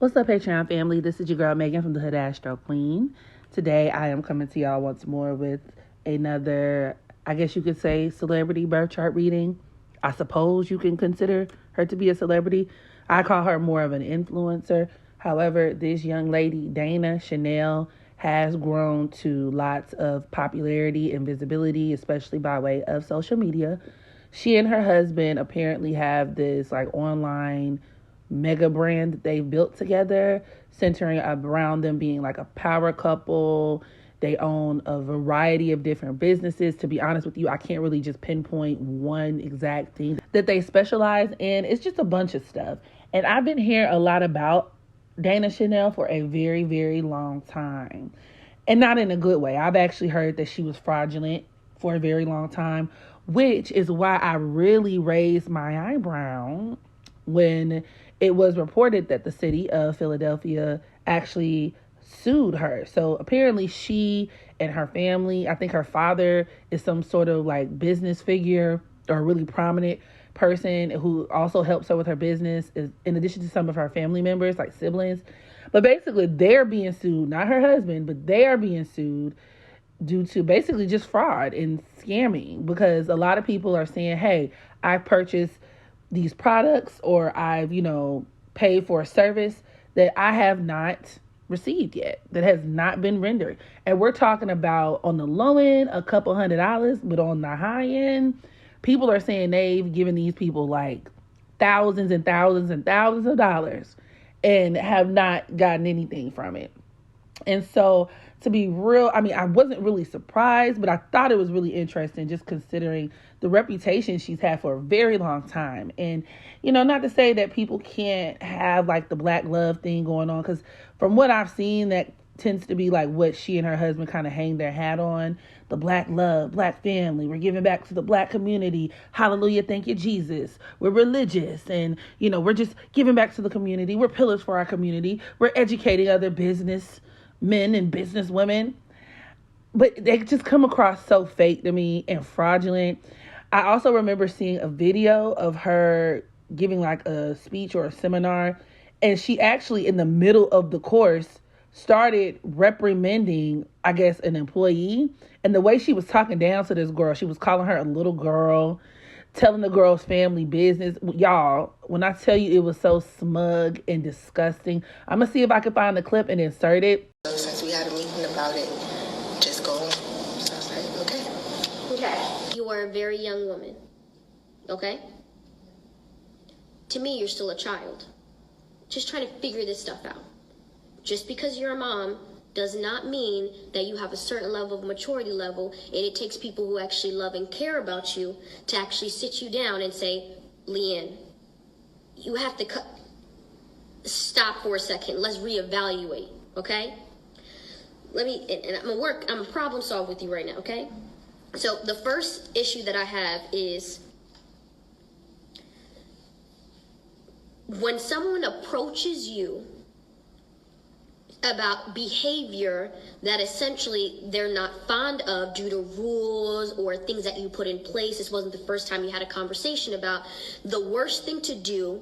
What's up, Patreon family? This is your girl Megan from the HoodAstroQ. Today I am coming to y'all once more with another, I guess you could say, celebrity birth chart reading. I suppose you can consider her to be a celebrity. I call her more of an influencer. However, this young lady, Dana Chanel, has grown to lots of popularity and visibility, especially by way of social media. She and her husband apparently have this online mega brand that they've built together, centering around them being like a power couple. They own a variety of different businesses. To be honest with you, I can't really just pinpoint one exact thing that they specialize in. It's just a bunch of stuff. And I've been hearing a lot about Dana Chanel for a very, very long time. And not in a good way. I've actually heard that she was fraudulent for a very long time, which is why I really raised my eyebrow when it was reported that the city of Philadelphia actually sued her. So apparently she and her family, I think her father is some sort of business figure or a really prominent person who also helps her with her business, is in addition to some of her family members, like siblings. But basically they're being sued, not her husband, but they are being sued due to basically just fraud and scamming, because a lot of people are saying, hey, I purchased these products, or I've, paid for a service that I have not received yet, that has not been rendered. And we're talking about, on the low end, a couple $100s, but on the high end, people are saying they've given these people thousands and thousands and thousands of dollars and have not gotten anything from it. And so, to be real, I wasn't really surprised, but I thought it was really interesting, just considering the reputation she's had for a very long time. And, not to say that people can't have the black love thing going on, because from what I've seen, that tends to be what she and her husband kind of hang their hat on. The black love, black family, we're giving back to the black community. Hallelujah, thank you, Jesus. We're religious, and, we're just giving back to the community. We're pillars for our community. We're educating other business men and business women, but they just come across so fake to me and fraudulent. I also remember seeing a video of her giving a speech or a seminar, and she actually, in the middle of the course, started reprimanding, I guess, an employee. And the way she was talking down to this girl, she was calling her a little girl, telling the girl's family business. Y'all, when I tell you it was so smug and disgusting, I'm going to see if I can find the clip and insert it. Since we had a meeting about it, just go. So I was like, okay. You are a very young woman, okay? To me, you're still a child. Just trying to figure this stuff out. Just because you're a mom does not mean that you have a certain level of maturity level, and it takes people who actually love and care about you to actually sit you down and say, Leanne, you have to stop for a second. Let's reevaluate, okay? And I'm gonna problem solve with you right now, okay? So the first issue that I have is when someone approaches you about behavior that essentially they're not fond of due to rules or things that you put in place. This wasn't the first time you had a conversation about. The worst thing to do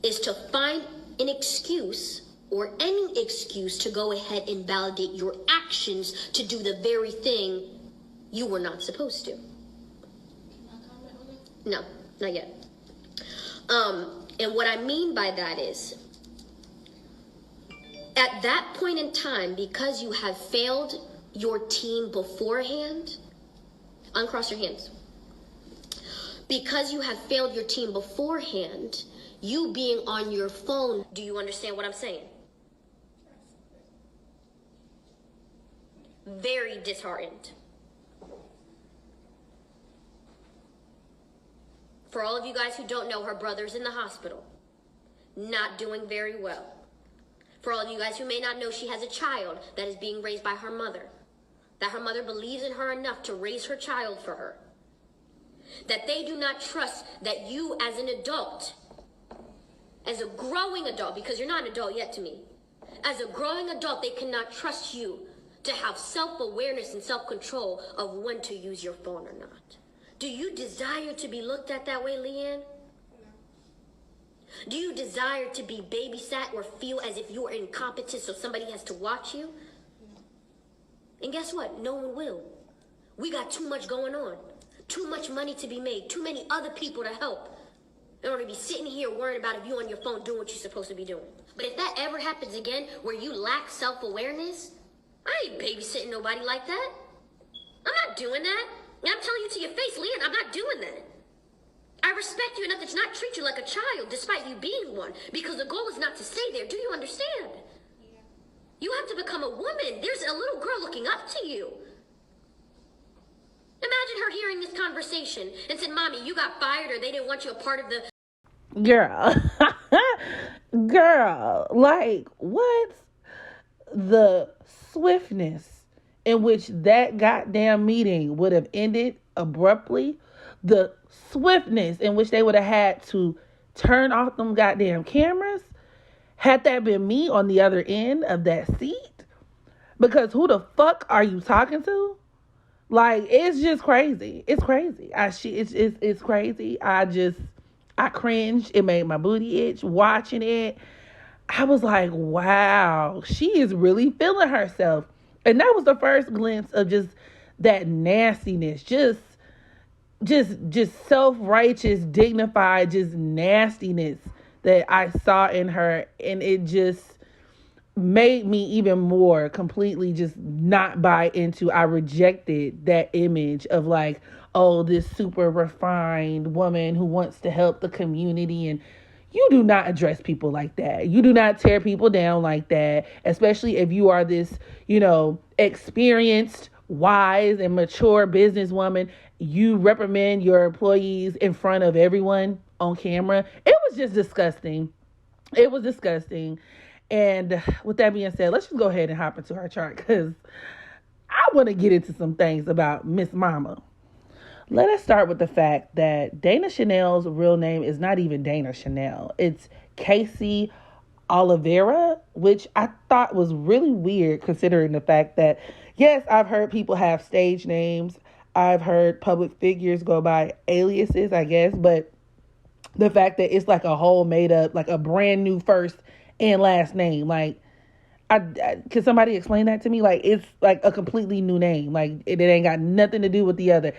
is to find an excuse or any excuse to go ahead and validate your actions to do the very thing you were not supposed to. No, not yet. And what I mean by that is, at that point in time, because you have failed your team beforehand, uncross your hands. Because you have failed your team beforehand, you being on your phone, do you understand what I'm saying? Very disheartened. For all of you guys who don't know, her brother's in the hospital, not doing very well. For all of you guys who may not know, she has a child that is being raised by her mother, that her mother believes in her enough to raise her child for her, that they do not trust that you as an adult, as a growing adult, because you're not an adult yet to me, as a growing adult, they cannot trust you to have self-awareness and self-control of when to use your phone or not. Do you desire to be looked at that way, Leanne? Do you desire to be babysat or feel as if you are incompetent so somebody has to watch you? And guess what? No one will. We got too much going on. Too much money to be made. Too many other people to help. In order to be sitting here worrying about if you on your phone doing what you're supposed to be doing. But if that ever happens again where you lack self-awareness, I ain't babysitting nobody like that. I'm not doing that. And I'm telling you to your face, Leon, I'm not doing that. I respect you enough to not treat you like a child despite you being one, because the goal is not to stay there. Do you understand? Yeah. You have to become a woman. There's a little girl looking up to you. Imagine her hearing this conversation and said, Mommy, you got fired or they didn't want you a part of the... Girl. Girl. Like, what? The swiftness in which that goddamn meeting would have ended abruptly. The swiftness in which they would have had to turn off them goddamn cameras. Had that been me on the other end of that seat. Because who the fuck are you talking to? Like, it's just crazy. It's crazy. It's crazy. I cringed. It made my booty itch watching it. I was like, wow, she is really feeling herself. And that was the first glimpse of just that nastiness. Just self-righteous, dignified, just nastiness that I saw in her. And it just made me even more completely just not buy into. I rejected that image of like, oh, this super refined woman who wants to help the community. And you do not address people like that. You do not tear people down like that, especially if you are this, experienced, wise, and mature businesswoman. You reprimand your employees in front of everyone on camera. It was just disgusting. It was disgusting. And with that being said, let's just go ahead and hop into our chart because I want to get into some things about Miss Mama. Let us start with the fact that Dana Chanel's real name is not even Dana Chanel. It's Casey Oliveira, which I thought was really weird considering the fact that, yes, I've heard people have stage names. I've heard public figures go by aliases, I guess. But the fact that it's like a whole made up, like a brand new first and last name. Like, can somebody explain that to me? Like, it's like a completely new name. Like, it ain't got nothing to do with the other.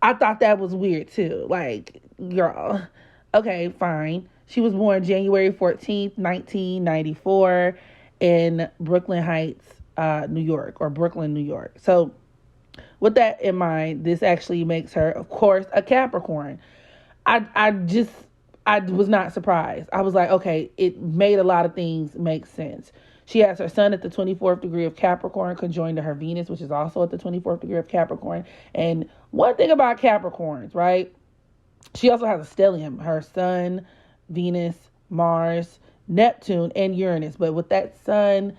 I thought that was weird too. Like, girl, okay, fine. She was born January 14th, 1994 in Brooklyn Heights, New York, or Brooklyn, New York. So with that in mind, this actually makes her, of course, a Capricorn. I was not surprised. I was like, okay, it made a lot of things make sense. She has her sun at the 24th degree of Capricorn conjoined to her Venus, which is also at the 24th degree of Capricorn. And one thing about Capricorns, right? She also has a stellium, her sun, Venus, Mars, Neptune, and Uranus. But with that sun,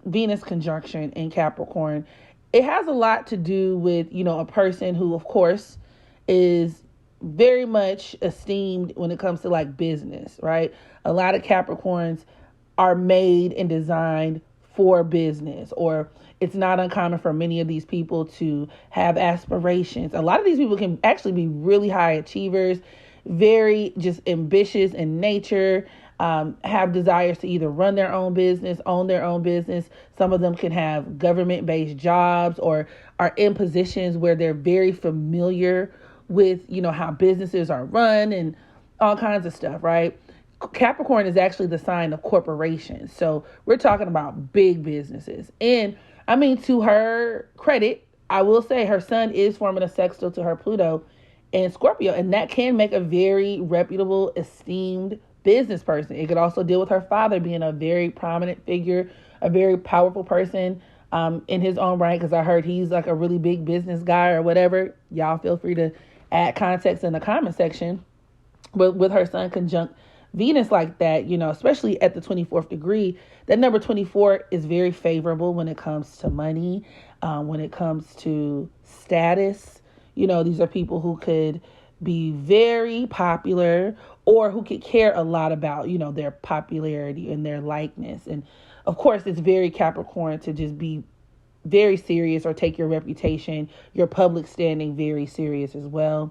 Venus conjunction in Capricorn, it has a lot to do with, a person who, of course, is very much esteemed when it comes to like business, right? A lot of Capricorns are made and designed for business, or it's not uncommon for many of these people to have aspirations. A lot of these people can actually be really high achievers, very just ambitious in nature, have desires to either run their own business, own their own business. Some of them can have government-based jobs or are in positions where they're very familiar with, how businesses are run and all kinds of stuff, right? Capricorn is actually the sign of corporations. So we're talking about big businesses. And I mean, to her credit, I will say her sun is forming a sextile to her Pluto in Scorpio. And that can make a very reputable, esteemed business person. It could also deal with her father being a very prominent figure, a very powerful person in his own right. Because I heard he's like a really big business guy or whatever. Y'all feel free to add context in the comment section. But with her sun conjunct Venus like that, especially at the 24th degree, that number 24 is very favorable when it comes to money, when it comes to status. These are people who could be very popular or who could care a lot about, their popularity and their likeness. And of course, it's very Capricorn to just be very serious or take your reputation, your public standing very serious as well.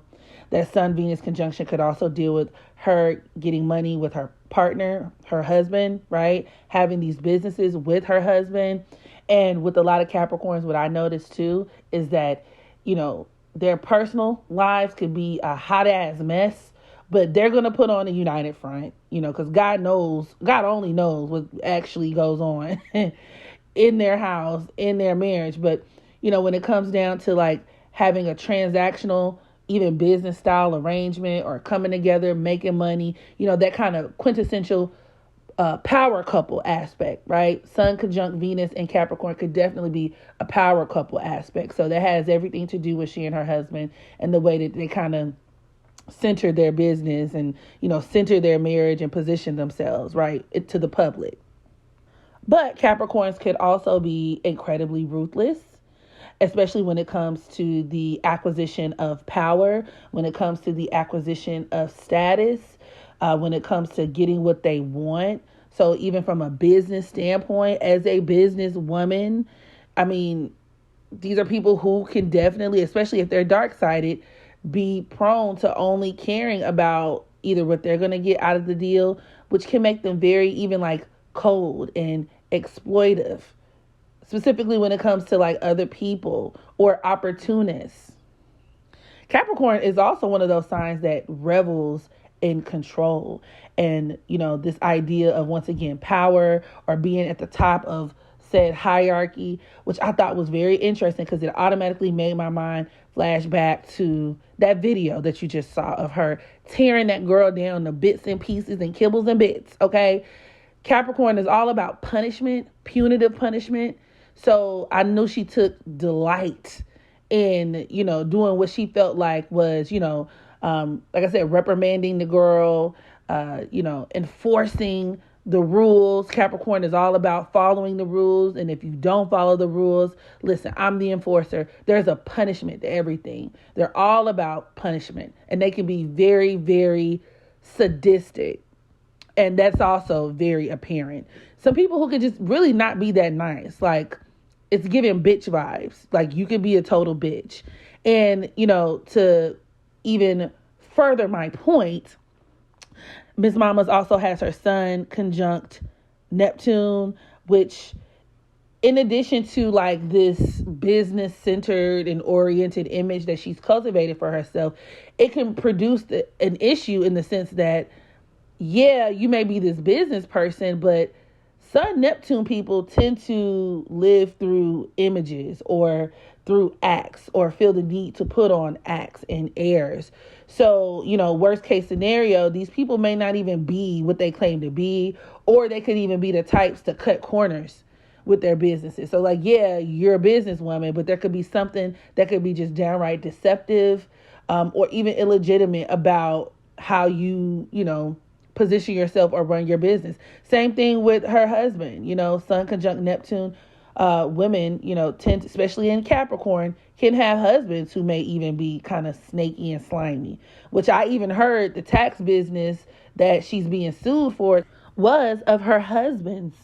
That Sun-Venus conjunction could also deal with her getting money with her partner, her husband, right? Having these businesses with her husband. And with a lot of Capricorns, what I noticed too is that, their personal lives could be a hot ass mess, but they're going to put on a united front, because God only knows what actually goes on in their house, in their marriage. But, when it comes down to like having a transactional, even business style arrangement or coming together, making money, that kind of quintessential power couple aspect, right? Sun conjunct Venus and Capricorn could definitely be a power couple aspect. So that has everything to do with she and her husband and the way that they kind of center their business and, center their marriage and position themselves, right, to the public. But Capricorns could also be incredibly ruthless, especially when it comes to the acquisition of power, when it comes to the acquisition of status, when it comes to getting what they want. So even from a business standpoint, as a businesswoman, I mean, these are people who can definitely, especially if they're dark-sided, be prone to only caring about either what they're going to get out of the deal, which can make them very even like cold and exploitive, specifically when it comes to like other people or opportunists. Capricorn is also one of those signs that revels in control and, this idea of, once again, power or being at the top of said hierarchy, which I thought was very interesting because it automatically made my mind flash back to that video that you just saw of her tearing that girl down to bits and pieces and kibbles and bits. Okay. Capricorn is all about punishment, punitive punishment. So I knew she took delight in, doing what she felt like was, like I said, reprimanding the girl, enforcing the rules. Capricorn is all about following the rules. And if you don't follow the rules, listen, I'm the enforcer. There's a punishment to everything. They're all about punishment. And they can be very, very sadistic. And that's also very apparent. Some people who can just really not be that nice. Like, it's giving bitch vibes. Like, you can be a total bitch. And, to even further my point, Miss Mamas also has her Sun conjunct Neptune, which, in addition to like this business centered and oriented image that she's cultivated for herself, it can produce an issue in the sense that, yeah, you may be this business person, but Sun Neptune people tend to live through images or through acts or feel the need to put on acts and airs. So, worst case scenario, these people may not even be what they claim to be, or they could even be the types to cut corners with their businesses. So like, yeah, you're a businesswoman, but there could be something that could be just downright deceptive, or even illegitimate about how you, position yourself or run your business. Same thing with her husband, Sun conjunct Neptune. Women, tend to, especially in Capricorn, can have husbands who may even be kind of snaky and slimy, which I even heard the tax business that she's being sued for was of her husband's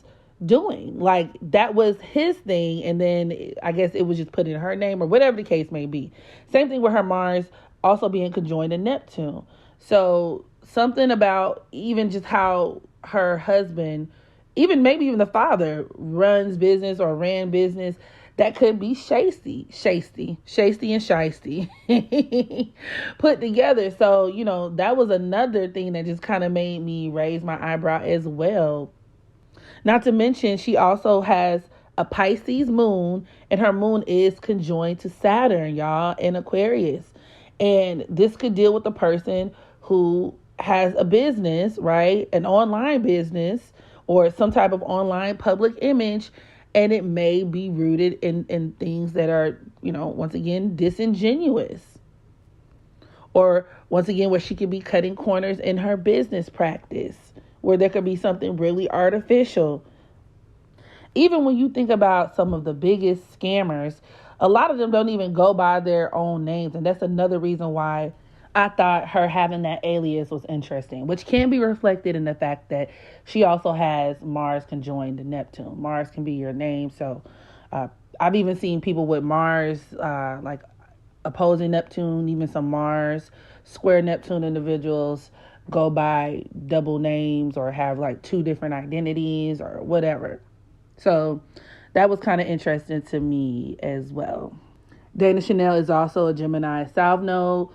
doing. Like, that was his thing. And then I guess it was just put in her name or whatever the case may be. Same thing with her Mars also being conjoined to Neptune. So something about even just how her husband, even maybe even the father, runs business or ran business, that could be shasty and shisty put together. So, that was another thing that just kind of made me raise my eyebrow as well. Not to mention, she also has a Pisces moon, and her moon is conjoined to Saturn, y'all, in Aquarius. And this could deal with the person who has a business, right? An online business or some type of online public image. And it may be rooted in things that are, once again, disingenuous. Or once again, where she could be cutting corners in her business practice, where there could be something really artificial. Even when you think about some of the biggest scammers, a lot of them don't even go by their own names. And that's another reason why I thought her having that alias was interesting, which can be reflected in the fact that she also has Mars conjoined to Neptune. Mars can be your name. So I've even seen people with Mars, like opposing Neptune, even some Mars square Neptune individuals go by double names or have like two different identities or whatever. So that was kind of interesting to me as well. Dana Chanel is also a Gemini South Node,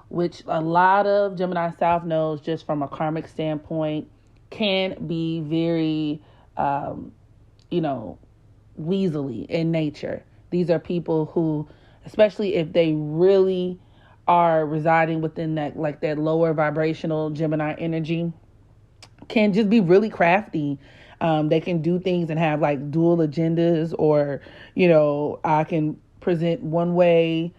which a lot of Gemini South Nodes, just from a karmic standpoint, can be very, weaselly in nature. These are people who, especially if they really are residing within that lower vibrational Gemini energy, can just be really crafty. They can do things and have like dual agendas, or, I can present one way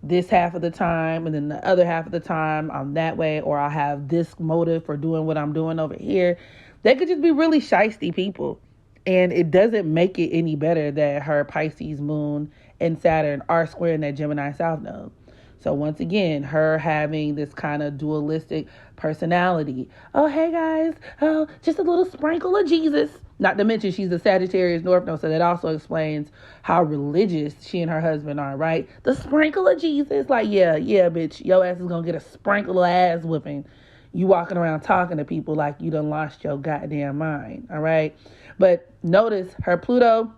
this half of the time, and then the other half of the time I'm that way, or I have this motive for doing what I'm doing over here. They could just be really shisty people. And it doesn't make it any better that her Pisces moon and Saturn are square in that Gemini South Node. So once again, her having this kind of dualistic personality. Oh, hey guys. Oh, just a little sprinkle of Jesus. Not to mention she's a Sagittarius North Node, so that also explains how religious she and her husband are, right? The sprinkle of Jesus. Like, yeah, bitch, your ass is going to get a sprinkle of ass whipping. You walking around talking to people like you done lost your goddamn mind, all right? But notice her Pluto,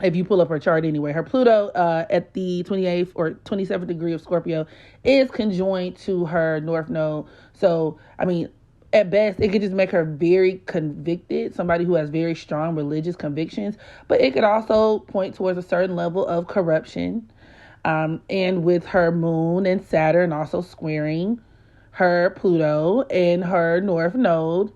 if you pull up her chart anyway, her Pluto at the 28th or 27th degree of Scorpio is conjoined to her North Node. So, at best, it could just make her very convicted, somebody who has very strong religious convictions, but it could also point towards a certain level of corruption. And with her moon and Saturn also squaring her Pluto and her North Node,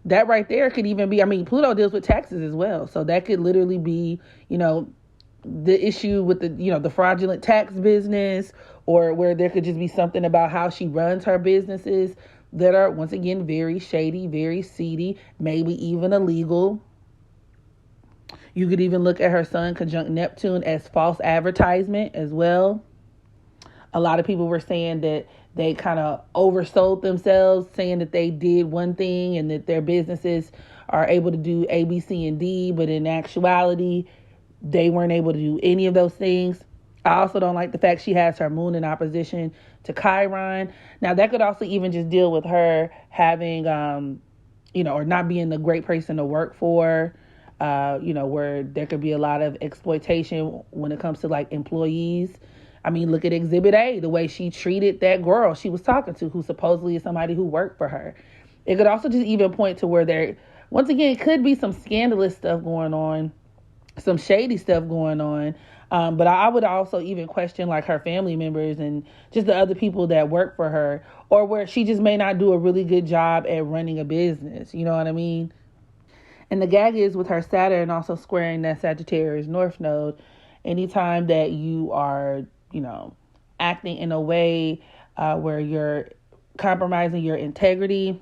that right there could even be, Pluto deals with taxes as well. So that could literally be, the issue with the fraudulent tax business, or where there could just be something about how she runs her businesses that are, once again, very shady, very seedy, maybe even illegal. You could even look at her Sun conjunct Neptune as false advertisement as well. A lot of people were saying that they kind of oversold themselves, saying that they did one thing and that their businesses are able to do A, B, C, and D, but in actuality, they weren't able to do any of those things. I also don't like the fact she has her moon in opposition to Chiron. Now, that could also even just deal with her having, or not being a great person to work for, where there could be a lot of exploitation when it comes to like employees. Look at Exhibit A, the way she treated that girl she was talking to, who supposedly is somebody who worked for her. It could also just even point to where there, once again, could be some scandalous stuff going on, some shady stuff going on. But I would also even question like her family members and just the other people that work for her, or where she just may not do a really good job at running a business. You know what I mean? And the gag is with her Saturn also squaring that Sagittarius North Node, anytime that you are, acting in a way where you're compromising your integrity,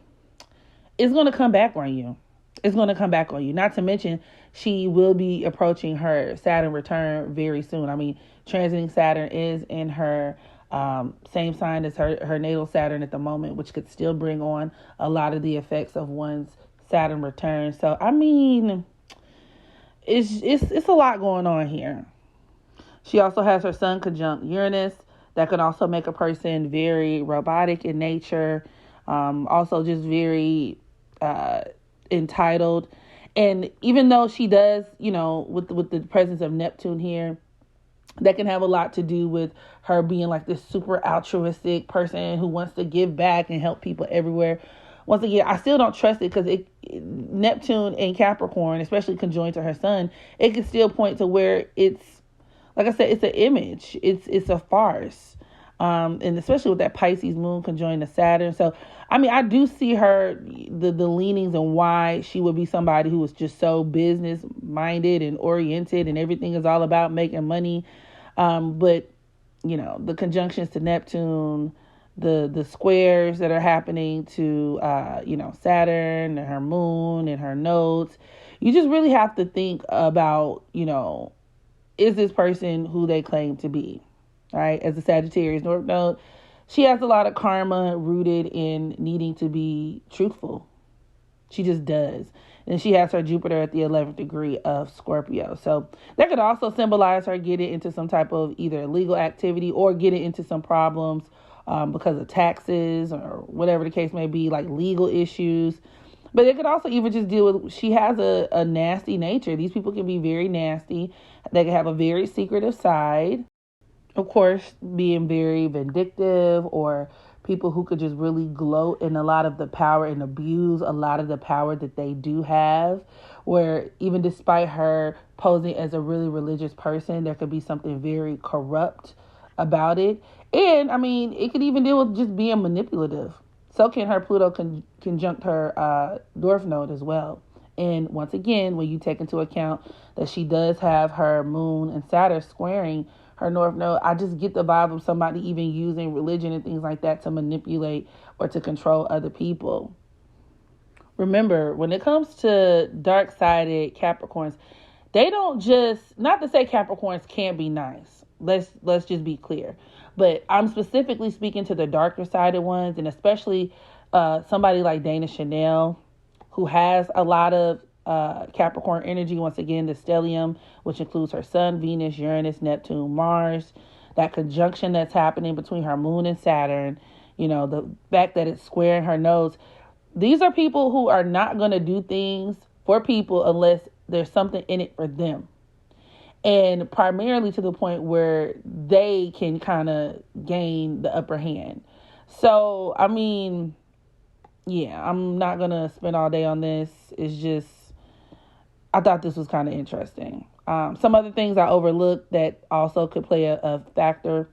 it's going to come back on you. It's going to come back on you. Not to mention, she will be approaching her Saturn return very soon. Transiting Saturn is in her same sign as her natal Saturn at the moment, which could still bring on a lot of the effects of one's Saturn return. So, it's a lot going on here. She also has her Sun conjunct Uranus. That could also make a person very robotic in nature. Also just very entitled. And even though she does, with the presence of Neptune here, that can have a lot to do with her being like this super altruistic person who wants to give back and help people everywhere. Once again, I still don't trust it, because Neptune in Capricorn, especially conjoined to her Sun, it can still point to where it's, like I said, it's an image. It's a farce. And especially with that Pisces moon conjoined to Saturn. So, I do see her, the leanings and why she would be somebody who is just so business minded and oriented, and everything is all about making money. But, the conjunctions to Neptune, the squares that are happening to, Saturn and her moon and her nodes, you just really have to think about, is this person who they claim to be? Right? As a Sagittarius North Node, she has a lot of karma rooted in needing to be truthful. She just does. And she has her Jupiter at the 11th degree of Scorpio. So that could also symbolize her getting into some type of either illegal activity or getting into some problems because of taxes or whatever the case may be, like legal issues. But it could also even just deal with, she has a nasty nature. These people can be very nasty. They can have a very secretive side. Of course, being very vindictive, or people who could just really gloat in a lot of the power and abuse a lot of the power that they do have, where even despite her posing as a really religious person, there could be something very corrupt about it. And I mean, it could even deal with just being manipulative. So can her Pluto conjunct her North Node as well. And once again, when you take into account that she does have her Moon and Saturn squaring her North Node, I just get the vibe of somebody even using religion and things like that to manipulate or to control other people. Remember, when it comes to dark-sided Capricorns, they don't just, not to say Capricorns can't be nice. Let's just be clear. But I'm specifically speaking to the darker sided ones, and especially somebody like Dana Chanel, who has a lot of Capricorn energy. Once again, the stellium, which includes her Sun, Venus, Uranus, Neptune, Mars, that conjunction that's happening between her Moon and Saturn, the fact that it's squaring her nodes. These are people who are not going to do things for people unless there's something in it for them. And primarily to the point where they can kind of gain the upper hand. So, I mean, yeah, I'm not going to spend all day on this. It's just, I thought this was kind of interesting. Some other things I overlooked that also could play a factor.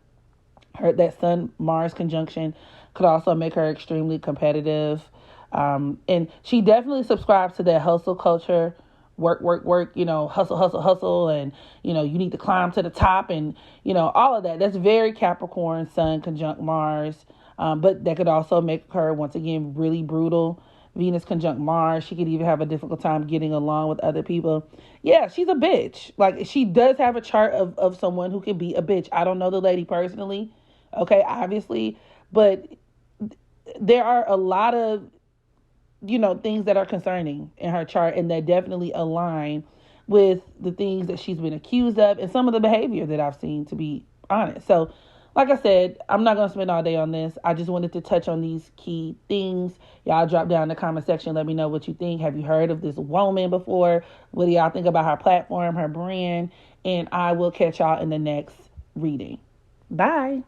That Sun-Mars conjunction could also make her extremely competitive. And she definitely subscribes to that hustle culture. Work, hustle. And, you need to climb to the top and, all of that. That's very Capricorn, Sun conjunct Mars. But that could also make her, once again, really brutal. Venus conjunct Mars. She could even have a difficult time getting along with other people. Yeah, she's a bitch. Like, she does have a chart of someone who can be a bitch. I don't know the lady personally. Okay, obviously. But there are a lot of things that are concerning in her chart and that definitely align with the things that she's been accused of and some of the behavior that I've seen, to be honest. So, like I said, I'm not going to spend all day on this. I just wanted to touch on these key things. Y'all drop down in the comment section. Let me know what you think. Have you heard of this woman before? What do y'all think about her platform, her brand? And I will catch y'all in the next reading. Bye.